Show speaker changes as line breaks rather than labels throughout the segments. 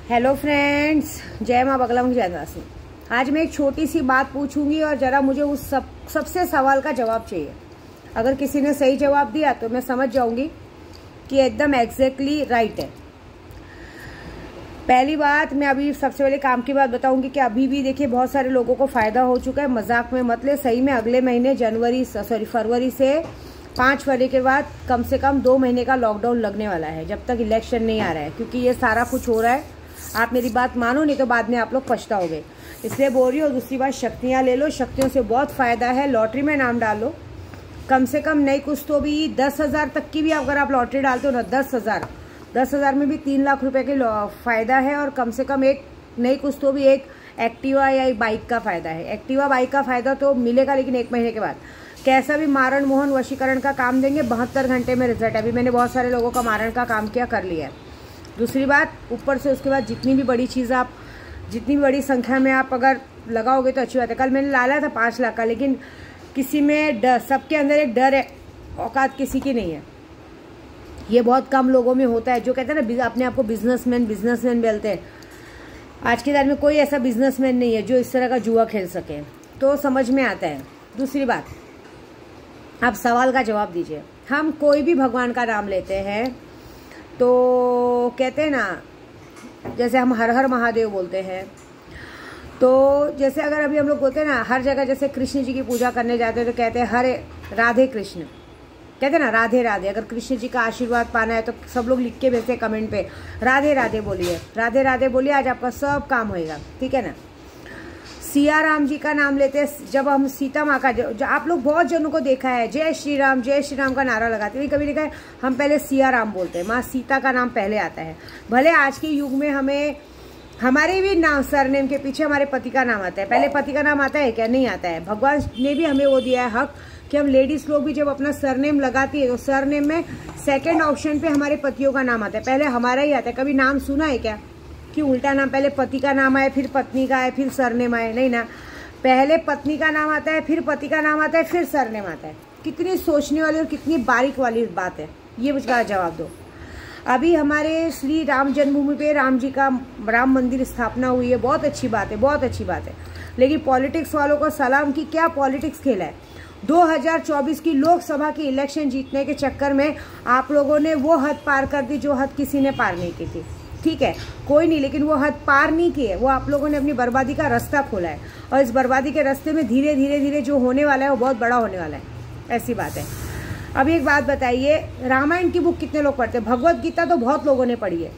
Hello friends, जय माँ बगलामुखी जयदासी। आज मैं एक छोटी सी बात पूछूंगी और जरा मुझे उस सबसे सवाल का जवाब चाहिए। अगर किसी ने सही जवाब दिया तो मैं समझ जाऊंगी कि एकदम एग्जैक्टली राइट है। पहली बात, मैं अभी सबसे पहले काम की बात बताऊंगी कि अभी भी देखिए बहुत सारे लोगों को फायदा हो चुका है। मजाक में मत ले, सही में अगले महीने फरवरी से 5 फरवरी के बाद कम से कम 2 महीने का लॉकडाउन लगने वाला है, जब तक इलेक्शन नहीं आ रहा है। क्योंकि ये सारा कुछ हो रहा है, आप मेरी बात मानो नहीं तो बाद में आप लोग पछताओगे, इसलिए बोल रही हो। दूसरी बात, शक्तियाँ ले लो, शक्तियों से बहुत फायदा है। लॉटरी में नाम डालो, कम से कम नहीं कुछ तो भी 10,000 तक की भी अगर आप लॉटरी डालते हो ना, 10,000 में भी 3 लाख रुपए के फायदा है। और कम से कम एक नहीं कुछ तो भी एक एक्टिवा या एक बाइक का फायदा है। एक्टिवा बाइक का फायदा तो मिलेगा, लेकिन 1 महीने के बाद। कैसा भी मारण मोहन वशीकरण का काम देंगे, 72 घंटे में रिजल्ट है। अभी मैंने बहुत सारे लोगों का मारण का काम किया, कर लिया है। दूसरी बात, ऊपर से उसके बाद जितनी भी बड़ी चीज़ आप, जितनी बड़ी संख्या में आप अगर लगाओगे तो अच्छी बात है। कल मैंने डाला था 5 लाख का, लेकिन किसी में डर, सबके अंदर एक डर है, औकात किसी की नहीं है। ये बहुत कम लोगों में होता है, जो कहते हैं ना अपने आप को बिजनेसमैन बोलते हैं। आज के दौर में कोई ऐसा बिजनेसमैन नहीं है जो इस तरह का जुआ खेल सके, तो समझ में आता है। दूसरी बात, आप सवाल का जवाब दीजिए। हम कोई भी भगवान का नाम लेते हैं तो कहते हैं ना, जैसे हम हर हर महादेव बोलते हैं, तो जैसे अगर अभी हम लोग बोलते हैं ना, हर जगह जैसे कृष्ण जी की पूजा करने जाते हैं तो कहते हैं हरे राधे कृष्ण, कहते हैं ना राधे राधे। अगर कृष्ण जी का आशीर्वाद पाना है तो सब लोग लिख के भेजते हैं कमेंट पे, राधे राधे बोलिए, राधे राधे बोलिए, आज आपका सब काम होएगा, ठीक है ना। सिया राम जी का नाम लेते हैं जब हम सीता माँ का, जो आप लोग बहुत जनों को देखा है जय श्री राम का नारा लगाते हैं। कभी देखा है, हम पहले सिया राम बोलते हैं, माँ सीता का नाम पहले आता है। भले आज के युग में हमें हमारे भी नाम, सरनेम के पीछे हमारे पति का नाम आता है। पहले पति का नाम आता है क्या? नहीं आता है। भगवान ने भी हमें वो दिया है हक कि हम लेडीज लोग भी जब अपना सरनेम लगाती है तो सरनेम में सेकंड ऑप्शन पे हमारे पतियों का नाम आता है, पहले हमारा ही आता है। कभी नाम सुना है क्या कि उल्टा नाम, पहले पति का नाम आए फिर पत्नी का आए फिर सरनेम आए? नहीं ना, पहले पत्नी का नाम आता है फिर पति का नाम आता है फिर सरनेम आता है। कितनी सोचने वाली और कितनी बारीक वाली बात है, ये मुझे जवाब दो। अभी हमारे श्री राम जन्मभूमि पे राम जी का राम मंदिर स्थापना हुई है, बहुत अच्छी बात है, बहुत अच्छी बात है। लेकिन पॉलिटिक्स वालों को सलाम की क्या पॉलिटिक्स खेला है। 2024 की लोकसभा की इलेक्शन जीतने के चक्कर में आप लोगों ने वो हद पार कर दी जो हद किसी ने पार नहीं की थी। ठीक है, कोई नहीं, लेकिन वो हद पार नहीं की है, वो आप लोगों ने अपनी बर्बादी का रास्ता खोला है। और इस बर्बादी के रास्ते में धीरे धीरे जो होने वाला है वो बहुत बड़ा होने वाला है, ऐसी बात है। अब एक बात बताइए, रामायण की बुक कितने लोग पढ़ते हैं? भगवत गीता तो बहुत लोगों ने पढ़ी है।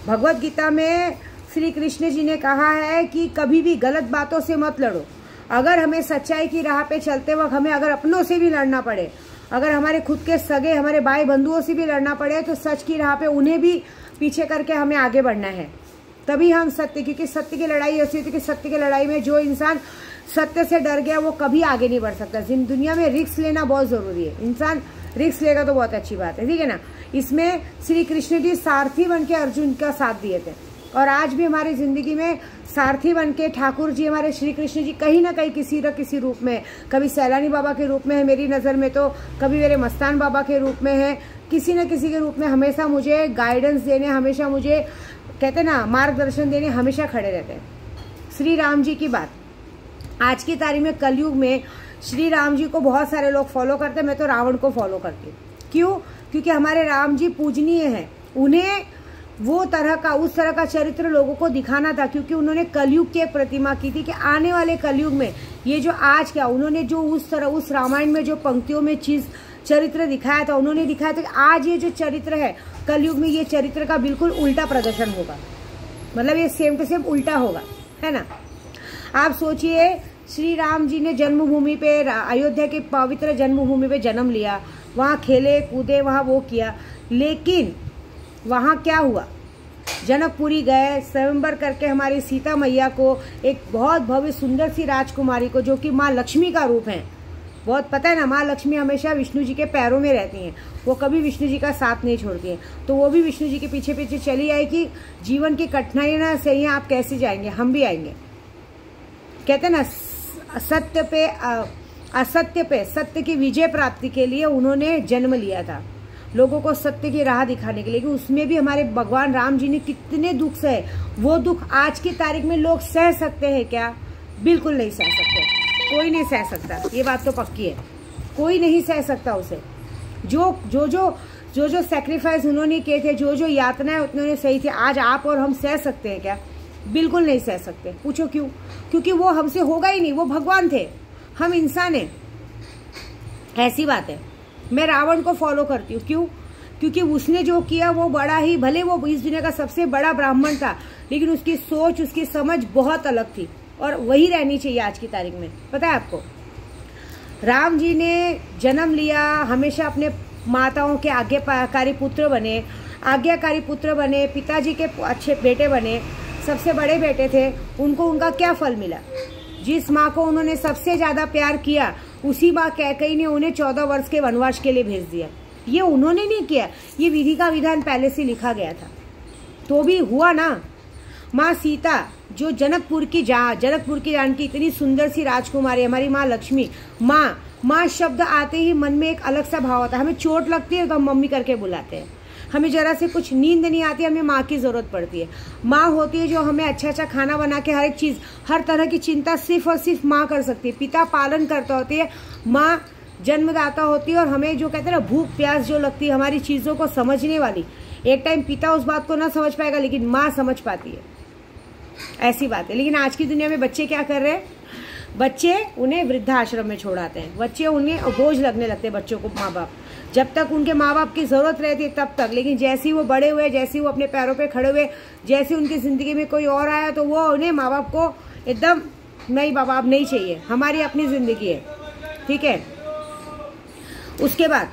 भगवत गीता में श्री कृष्ण जी ने कहा है कि कभी भी गलत बातों से मत लड़ो। अगर हमें सच्चाई की राह पे चलते वक्त हमें अगर अपनों से भी लड़ना पड़े, अगर हमारे खुद के सगे हमारे भाई बंधुओं से भी लड़ना पड़े, तो सच की राह पे उन्हें भी पीछे करके हमें आगे बढ़ना है। तभी हम सत्य, क्योंकि सत्य की लड़ाई ऐसी होती है कि सत्य की लड़ाई में जो इंसान सत्य से डर गया वो कभी आगे नहीं बढ़ सकता। दुनिया में रिस्क लेना बहुत जरूरी है, इंसान रिस्क लेगा तो बहुत अच्छी बात है, ठीक है ना। इसमें श्री कृष्ण जी सारथी बन के अर्जुन का साथ दिए थे, और आज भी हमारी जिंदगी में सारथी बन के ठाकुर जी, हमारे श्री कृष्ण जी कहीं ना कहीं किसी न किसी रूप में, कभी सैलानी बाबा के रूप में है मेरी नज़र में, तो कभी मेरे मस्तान बाबा के रूप में है, किसी न किसी के रूप में हमेशा मुझे गाइडेंस देने, हमेशा मुझे कहते ना मार्गदर्शन देने हमेशा खड़े रहते हैं। श्री राम जी की बात, आज की तारीख में कलयुग में श्री राम जी को बहुत सारे लोग फॉलो करते हैं, मैं तो रावण को फॉलो करती हूँ। क्यों? क्योंकि हमारे राम जी पूजनीय हैं, उन्हें वो तरह का, उस तरह का चरित्र लोगों को दिखाना था, क्योंकि उन्होंने कलयुग की प्रतिमा की थी कि आने वाले कलयुग में ये जो आज क्या, उन्होंने जो उस तरह उस रामायण में जो पंक्तियों में चरित्र दिखाया था, उन्होंने दिखाया था कि आज ये जो चरित्र है कलयुग में, ये चरित्र का बिल्कुल उल्टा प्रदर्शन होगा। मतलब ये सेम टू सेम उल्टा होगा, है ना। आप सोचिए, श्री राम जी ने जन्मभूमि पे, अयोध्या के पवित्र जन्मभूमि पे जन्म लिया, वहाँ खेले कूदे, वहाँ वो किया, लेकिन वहाँ क्या हुआ? जनकपुरी गए, स्वयंवर करके हमारी सीता मैया को, एक बहुत भव्य सुंदर सी राजकुमारी को, जो कि माँ लक्ष्मी का रूप है, बहुत पता है ना, माँ लक्ष्मी हमेशा विष्णु जी के पैरों में रहती हैं, वो कभी विष्णु जी का साथ नहीं छोड़ती हैं, तो वो भी विष्णु जी के पीछे पीछे चली आई कि जीवन की कठिनाई ना सही है, आप कैसे जाएंगे, हम भी आएंगे। कहते ना, सत्य पे असत्य पे सत्य की विजय प्राप्ति के लिए उन्होंने जन्म लिया था। लोगों को सत्य की राह दिखाने के लिए। लेकिन उसमें भी हमारे भगवान राम जी ने कितने दुख सहे। वो दुख आज की तारीख में लोग सह सकते हैं क्या? बिल्कुल नहीं सह सकते, कोई नहीं सह सकता, ये बात तो पक्की है, कोई नहीं सह सकता उसे। जो सेक्रीफाइस उन्होंने किए थे, जो यातनाएं उन्होंने सही थी, आज आप और हम सह सकते हैं क्या? बिल्कुल नहीं सह सकते। पूछो क्यों? क्योंकि वो हमसे होगा ही नहीं, वो भगवान थे, हम इंसान हैं, ऐसी बात है। मैं रावण को फॉलो करती हूँ, क्यों? क्योंकि उसने जो किया वो बड़ा ही, भले वो इस दुनिया का सबसे बड़ा ब्राह्मण था, लेकिन उसकी सोच, उसकी समझ बहुत अलग थी, और वही रहनी चाहिए आज की तारीख में। पता है आपको, राम जी ने जन्म लिया, हमेशा अपने माताओं के आज्ञाकारी पुत्र बने, पिताजी के अच्छे बेटे बने, सबसे बड़े बेटे थे। उनको उनका क्या फल मिला? जिस माँ को उन्होंने सबसे ज्यादा प्यार किया, उसी माँ कैकेयी ने उन्हें 14 वर्ष के वनवास के लिए भेज दिया। ये उन्होंने नहीं किया, ये विधि का विधान पहले से लिखा गया था, तो भी हुआ ना। माँ सीता जो जनकपुर की जानकी, इतनी सुंदर सी राजकुमारी, हमारी माँ लक्ष्मी। माँ शब्द आते ही मन में एक अलग सा भाव आता है। हमें चोट लगती है तो हम मम्मी करके बुलाते हैं, हमें जरा से कुछ नींद नहीं आती, हमें माँ की जरूरत पड़ती है। माँ होती है जो हमें अच्छा खाना बना के, हर एक चीज, हर तरह की चिंता सिर्फ और सिर्फ माँ कर सकती है। पिता पालन करता होती है, माँ जन्मदाता होती है, और हमें जो कहते हैं ना भूख प्यास जो लगती है, हमारी चीजों को समझने वाली। एक टाइम पिता उस बात को ना समझ पाएगा, लेकिन माँ समझ पाती है, ऐसी बात है। लेकिन आज की दुनिया में बच्चे क्या कर रहे हैं? बच्चे उन्हें वृद्धाश्रम में छोड़ाते हैं, बच्चे उन्हें बोझ लगने लगते हैं बच्चों को माँ बाप, जब तक उनके माँ बाप की जरूरत रहती है तब तक। लेकिन जैसे ही वो बड़े हुए, जैसे ही वो अपने पैरों पे खड़े हुए, जैसे उनकी जिंदगी में कोई और आया, तो वो उन्हें माँ बाप को एकदम, नहीं बाबा अब नहीं चाहिए, हमारी अपनी जिंदगी है, ठीक है। उसके बाद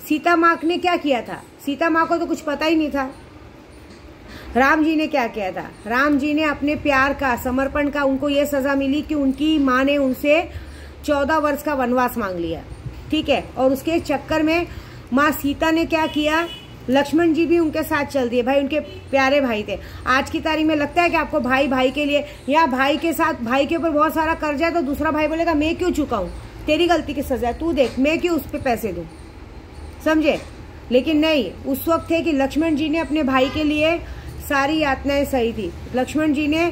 सीता माँ ने क्या किया था? सीता माँ को तो कुछ पता ही नहीं था। राम जी ने क्या किया था? राम जी ने अपने प्यार का, समर्पण का, उनको ये सजा मिली कि उनकी माँ ने उनसे 14 वर्ष का वनवास मांग लिया, ठीक है। और उसके चक्कर में माँ सीता ने क्या किया? लक्ष्मण जी भी उनके साथ चल दिए, भाई उनके प्यारे भाई थे। आज की तारीख में लगता है कि आपको भाई के लिए, या भाई के साथ, भाई के ऊपर बहुत सारा कर्जा है, तो दूसरा भाई बोलेगा मैं क्यों चुकाऊं, तेरी गलती की सजा है, तू देख, मैं क्यों उस पर पैसे दूं, समझे। लेकिन नहीं, उस वक्त थे कि लक्ष्मण जी ने अपने भाई के लिए सारी यातनाएं सही थी। लक्ष्मण जी ने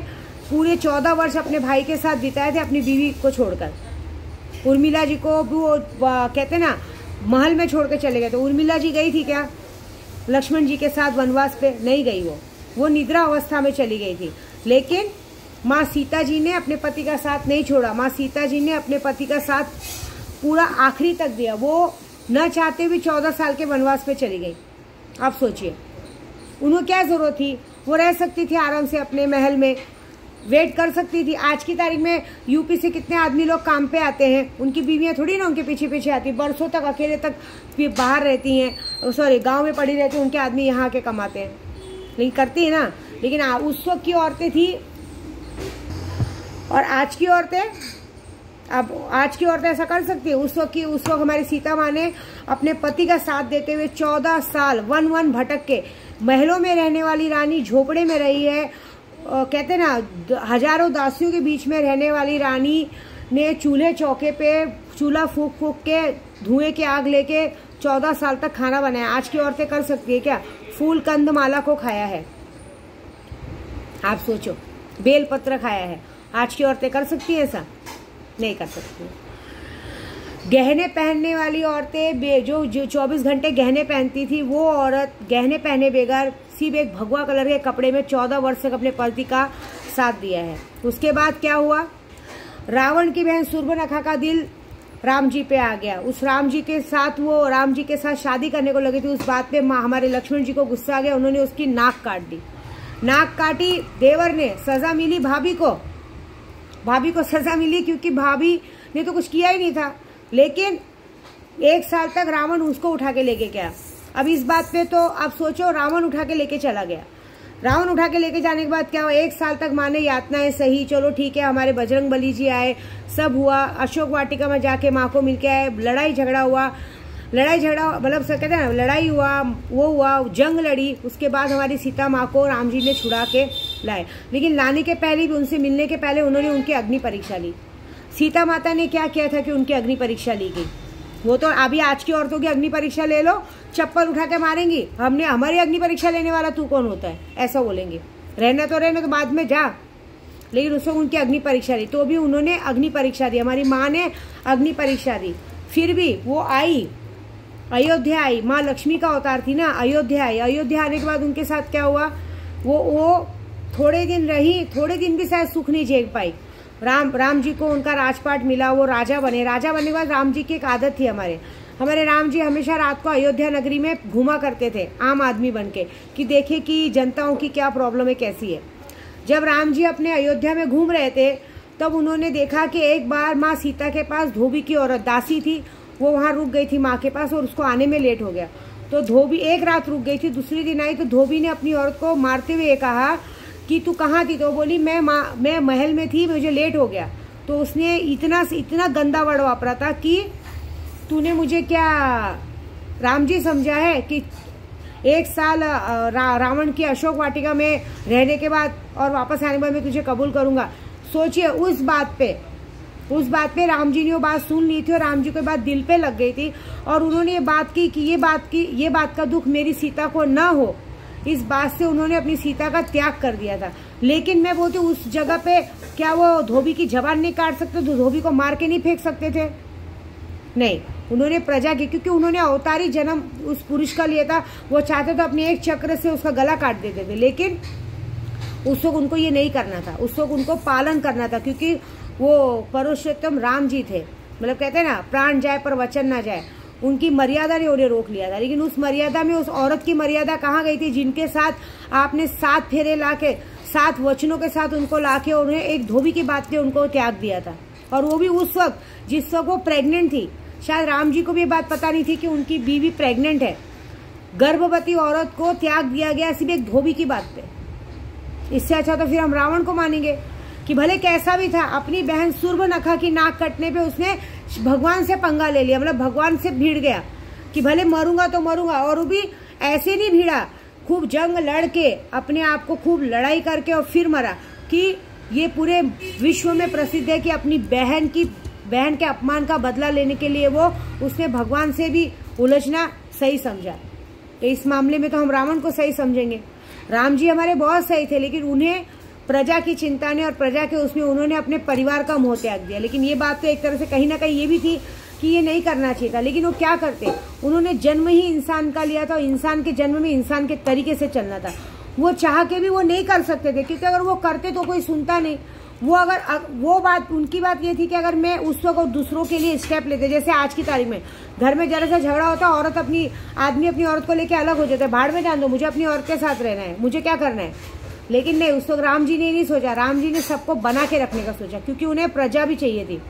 पूरे 14 वर्ष अपने भाई के साथ बिताए थे, अपनी बीवी को छोड़कर। उर्मिला जी को वो कहते ना महल में छोड़ के चले गए, तो उर्मिला जी गई थी क्या लक्ष्मण जी के साथ वनवास पे? नहीं गई, वो निद्रा अवस्था में चली गई थी। लेकिन माँ सीता जी ने अपने पति का साथ नहीं छोड़ा, माँ सीता जी ने अपने पति का साथ पूरा आखिरी तक दिया। वो न चाहते हुए 14 साल के वनवास पे चली गई। आप सोचिए, उन्हें क्या जरूरत थी? वो रह सकती थी आराम से अपने महल में, वेट कर सकती थी। आज की तारीख में यूपी से कितने आदमी लोग काम पे आते हैं, उनकी बीवियां थोड़ी ना उनके पीछे पीछे आती, बरसों तक अकेले तक बाहर रहती हैं, सॉरी गांव में पड़ी रहती हैं, उनके आदमी यहाँ के कमाते हैं, लेकिन करती है ना। लेकिन उस वक्त की औरतें थी और आज की औरतें, अब आज की औरतें ऐसा कर सकती है? उस वक्त हमारी सीता माँ ने अपने पति का साथ देते हुए 14 साल वन भटक के, महलों में रहने वाली रानी झोपड़े में रही है। कहते ना हजारों दासियों के बीच में रहने वाली रानी ने चूल्हे चौके पे चूल्हा फूक के, धुएं की आग लेके 14 साल तक खाना बनाया। आज की औरतें कर सकती है क्या? फूल कंद माला को खाया है, आप सोचो, बेल पत्र खाया है। आज की औरतें कर सकती है ऐसा? नहीं कर सकती। गहने पहनने वाली औरतें, जो 24 घंटे गहने पहनती थी, वो औरत गहने पहने बगैर सिर्फ एक भगवा कलर के कपड़े में 14 वर्ष तक अपने पति का साथ दिया है। उसके बाद क्या हुआ? रावण की बहन सूर्पनखा का दिल राम जी पे आ गया। उस राम जी के साथ शादी करने को लगी थी। उस बात पे हमारे लक्ष्मण जी को गुस्सा आ गया, उन्होंने उसकी नाक काट दी। नाक काटी, देवर ने सजा मिली, भाभी को सजा मिली, क्योंकि भाभी ने तो कुछ किया ही नहीं था। लेकिन 1 साल तक रावण उसको उठा के लेके गया। अब इस बात पे तो आप सोचो, रावण उठा के लेके चला गया। रावण उठा के लेके जाने के बाद क्या हुआ? 1 साल तक माँ ने यातनाएं सही, चलो ठीक है, हमारे बजरंग बली जी आए, सब हुआ, अशोक वाटिका में जाके माँ को मिलके आए, लड़ाई झगड़ा मतलब कहते हैं ना, लड़ाई हुआ, वो हुआ, जंग लड़ी। उसके बाद हमारी सीता माँ को राम जी ने छुड़ा के लाए। लेकिन लाने के पहले भी, उनसे मिलने के पहले उन्होंने उनकी अग्नि परीक्षा ली। सीता माता ने क्या किया था कि उनकी अग्नि परीक्षा ली गई? वो तो अभी आज की औरतों की अग्नि परीक्षा ले लो, चप्पल उठा के मारेंगी, हमने हमारी अग्नि परीक्षा लेने वाला तू कौन होता है, ऐसा बोलेंगे। रहना तो बाद में जा, लेकिन उसको उनकी अग्नि परीक्षा दी, तो भी उन्होंने अग्नि परीक्षा दी, हमारी माँ ने अग्नि परीक्षा दी। फिर भी वो आई, अयोध्या आई, माँ लक्ष्मी का अवतार थी ना, अयोध्या आई। अयोध्या आने के बाद उनके साथ क्या हुआ, वो थोड़े दिन रही, थोड़े दिन भी शायद सुख नहीं झेल पाई। राम जी को उनका राजपाट मिला, वो राजा बने। राजा बनने के बाद राम जी की एक आदत थी, हमारे राम जी हमेशा रात को अयोध्या नगरी में घूमा करते थे आम आदमी बन के, कि देखे कि जनताओं की क्या प्रॉब्लम है, कैसी है। जब राम जी अपने अयोध्या में घूम रहे थे तब उन्होंने देखा कि एक बार माँ सीता के पास धोबी की औरत दासी थी, वो वहाँ रुक गई थी माँ के पास और उसको आने में लेट हो गया। तो धोबी एक रात रुक गई थी, दूसरी दिन आई तो धोबी ने अपनी औरत को मारते हुए कहा कि तू कहाँ थी, तो बोली मैं महल में थी, मुझे लेट हो गया। तो उसने इतना गंदा वर्ड वापरा था कि तूने मुझे क्या राम जी समझा है कि 1 साल रावण की अशोक वाटिका में रहने के बाद और वापस आने के बाद मैं तुझे कबूल करूंगा। सोचिए उस बात पे राम जी ने वो बात सुन ली थी और राम जी को बात दिल पे लग गई थी और उन्होंने ये बात की कि ये बात का दुख मेरी सीता को ना हो, इस बात से उन्होंने अपनी सीता का त्याग कर दिया था। लेकिन मैं बोलती हूँ उस जगह पे क्या वो धोबी की जबान नहीं काट सकते, तो धोबी को मार के नहीं फेंक सकते थे? नहीं, उन्होंने प्रजा की, क्योंकि उन्होंने अवतारी जन्म उस पुरुष का लिया था, वो चाहते तो अपने एक चक्र से उसका गला काट देते थे, लेकिन उस वक्त उनको ये नहीं करना था, उस वक्त उनको पालन करना था, क्योंकि वो पुरुषोत्तम राम जी थे। मतलब कहते हैं ना, प्राण जाए पर वचन ना जाए, उनकी मर्यादा ने उन्हें रोक लिया था। लेकिन उस मर्यादा में उस औरत की मर्यादा कहाँ गई थी, जिनके साथ आपने 7 फेरे लाके 7 वचनों के साथ उनको लाके उन्हें एक धोबी की बात पे उनको त्याग दिया था। और वो भी उस वक्त जिस वक्त वो प्रेग्नेंट थी। शायद राम जी को भी ये बात पता नहीं थी कि उनकी बीवी प्रेग्नेंट है। गर्भवती औरत को त्याग दिया गया सिर्फ एक धोबी की बात पे। इससे अच्छा तो फिर हम रावण को मानेंगे कि भले कैसा भी था, अपनी बहन सूर्पनखा की नाक कटने पे उसने भगवान से पंगा ले लिया, मतलब भगवान से भिड़ गया कि भले मरूंगा तो मरूंगा। और वो भी ऐसे नहीं भिड़ा, खूब जंग लड़ के अपने आप को खूब लड़ाई करके और फिर मरा। कि ये पूरे विश्व में प्रसिद्ध है कि अपनी बहन के अपमान का बदला लेने के लिए उसने भगवान से भी उलझना सही समझा। तो इस मामले में तो हम रावण को सही समझेंगे। राम जी हमारे बहुत सही थे, लेकिन उन्हें प्रजा की चिंता ने और प्रजा के उसमें उन्होंने अपने परिवार का मोह त्याग दिया। लेकिन ये बात तो एक तरह से कहीं ना कहीं ये भी थी कि ये नहीं करना चाहिए था। लेकिन वो क्या करते, उन्होंने जन्म ही इंसान का लिया था और इंसान के जन्म में इंसान के तरीके से चलना था। वो चाह के भी वो नहीं कर सकते थे, क्योंकि अगर वो करते तो कोई सुनता नहीं। उनकी बात ये थी कि अगर मैं उस वक्त दूसरों के लिए स्टेप लेते, जैसे आज की तारीख में घर में जरा सा झगड़ा होता, आदमी अपनी औरत को लेकर अलग हो जाता है, भाड़ में जान दो, मुझे अपनी औरत के साथ रहना है, मुझे क्या करना है। लेकिन नहीं, उस वक्त राम जी ने नहीं सोचा, राम जी ने सबको बना के रखने का सोचा, क्योंकि उन्हें प्रजा भी चाहिए थी,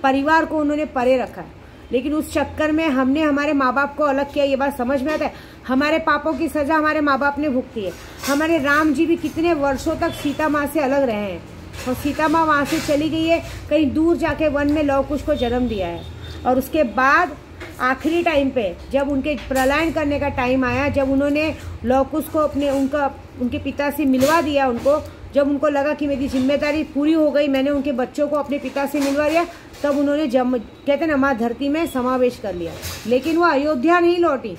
परिवार को उन्होंने परे रखा। लेकिन उस चक्कर में हमने हमारे माँ बाप को अलग किया। ये बात समझ में आता है, हमारे पापों की सजा हमारे माँ बाप ने भुगती है। हमारे राम जी भी कितने वर्षों तक सीता माँ से अलग रहे हैं और सीता माँ वहाँ से चली गई है, कहीं दूर जाके वन में लव कुश को जन्म दिया है। और उसके बाद आखिरी टाइम पे जब उनके प्रलयन करने का टाइम आया, जब उन्होंने लव कुश को उनके पिता से मिलवा दिया, जब उनको लगा कि मेरी जिम्मेदारी पूरी हो गई, मैंने उनके बच्चों को अपने पिता से मिलवा दिया, तब उन्होंने कहते ना, माँ धरती में समावेश कर लिया। लेकिन वो अयोध्या नहीं लौटी,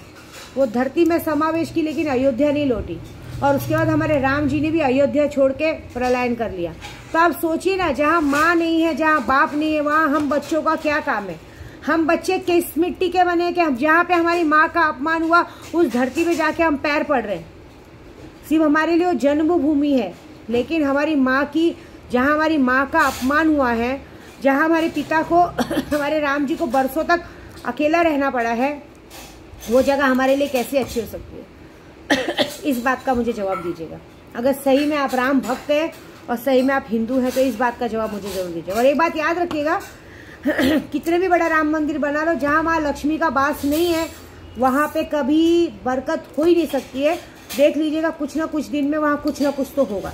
वो धरती में समावेश की, लेकिन अयोध्या नहीं लौटी। और उसके बाद हमारे राम जी ने भी अयोध्या छोड़ के प्रलयन कर लिया। तो आप सोचिए ना, जहाँ माँ नहीं है, जहाँ बाप नहीं है, वहाँ हम बच्चों का क्या काम है। हम बच्चे किस मिट्टी के बने कि हम जहाँ पे हमारी माँ का अपमान हुआ उस धरती पे जाके हम पैर पड़ रहे हैं। सिर्फ हमारे लिए वो जन्मभूमि है, लेकिन हमारी माँ की, जहाँ हमारी माँ का अपमान हुआ है, जहाँ हमारे पिता को हमारे राम जी को बरसों तक अकेला रहना पड़ा है, वो जगह हमारे लिए कैसे अच्छी हो सकती है। इस बात का मुझे जवाब दीजिएगा। अगर सही में आप राम भक्त हैं और सही में आप हिंदू हैं तो इस बात का जवाब मुझे जरूर दीजिएगा। और एक बात याद रखिएगा, कितने भी बड़ा राम मंदिर बना लो, जहाँ माँ लक्ष्मी का वास नहीं है वहाँ पे कभी बरकत हो ही नहीं सकती है। देख लीजिएगा, कुछ ना कुछ दिन में वहाँ कुछ ना कुछ तो होगा,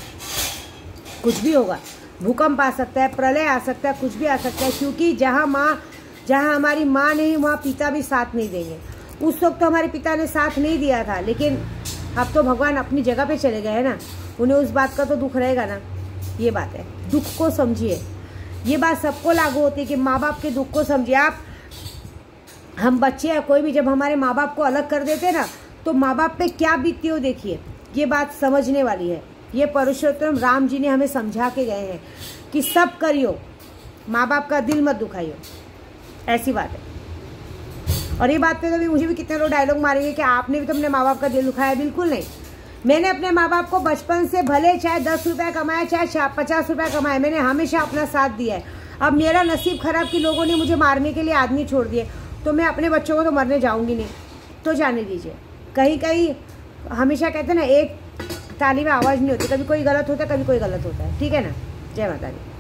कुछ भी होगा। भूकंप आ सकता है, प्रलय आ सकता है, कुछ भी आ सकता है, क्योंकि जहाँ हमारी माँ नहीं, वहाँ पिता भी साथ नहीं देंगे। उस वक्त तो हमारे पिता ने साथ नहीं दिया था, लेकिन अब तो भगवान अपनी जगह पे चले गए हैं ना, उन्हें उस बात का तो दुख रहेगा ना। ये बात है, दुख को समझिए। ये बात सबको लागू होती है कि माँ बाप के दुख को समझिए। आप हम बच्चे या कोई भी जब हमारे माँ बाप को अलग कर देते ना, तो माँ बाप पे क्या बीतती हो देखिए। ये बात समझने वाली है। ये पुरुषोत्तम राम जी ने हमें समझा के गए हैं कि सब करियो, माँ बाप का दिल मत दुखाइयो, ऐसी बात है। और ये बात पे तो भी मुझे भी कितने लोग डायलॉग मारेंगे कि आपने भी तो अपने माँ बाप का दिल दुखाया। बिल्कुल नहीं। मैंने अपने माँ बाप को बचपन से भले चाहे 10 रुपया कमाया चाहे 50 रुपया कमाए, मैंने हमेशा अपना साथ दिया है। अब मेरा नसीब खराब कि लोगों ने मुझे मारने के लिए आदमी छोड़ दिए, तो मैं अपने बच्चों को तो मरने जाऊंगी नहीं, तो जाने दीजिए। कहीं कहीं हमेशा कहते हैं ना, एक ताली में आवाज़ नहीं होती, कभी कोई गलत होता है, कभी कोई गलत होता है। ठीक है ना। जय माता दी।